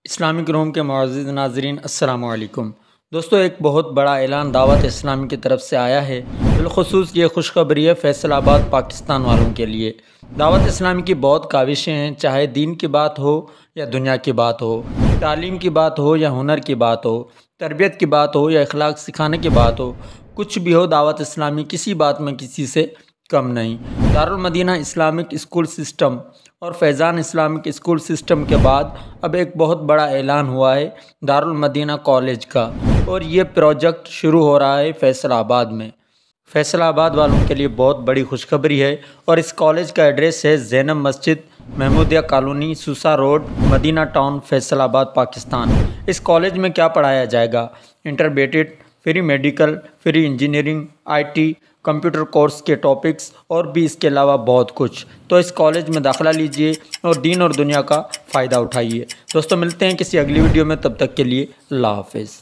Islamic روم کے معزز ناظرین السلام علیکم دوستو، ایک بہت بڑا اعلان دعوت اسلامی کی طرف سے آیا ہے۔ بالخصوص یہ خوشخبری ہے فیصل آباد پاکستان والوں کے لیے۔ دعوت اسلامی کی بہت کاوشیں ہیں، چاہے دین کی بات ہو یا دنیا کی بات ہو، تعلیم کی بات ہو یا ہنر کی بات ہو، تربیت کی بات ہو یا اخلاق سکھانے کی بات ہو، کچھ بھی ہو، دعوت اسلامی کسی بات میں کسی سے کم نہیں۔ دارالمدینہ اسلامک اسکول سسٹم اور فیضان اسلامک اسکول سسٹم کے بعد اب ایک بہت بڑا اعلان ہوا ہے دارالمدینہ کالج کا، اور یہ پروجیکٹ شروع ہو رہا ہے فیصل آباد میں۔ فیصل آباد والوں کے لیے بہت بڑی خوشخبری ہے، اور اس کالج کا ایڈریس ہے Zainab Masjid, Mahmoodia colony, Sosa road, Madina town, Faisalabad, Pakistan. اس کالج میں کیا پڑھایا جائے گا؟ Intermediate, free medical, free engineering, I T, computer course کے ٹاپکس اور بھی اس کے علاوہ بہت کچھ۔ تو اس کالج میں داخلہ لیجئے اور دین اور دنیا کا فائدہ اٹھائیے۔ دوستو، ملتے ہیں کسی اگلی ویڈیو میں، تب تک کے لیے اللہ حافظ۔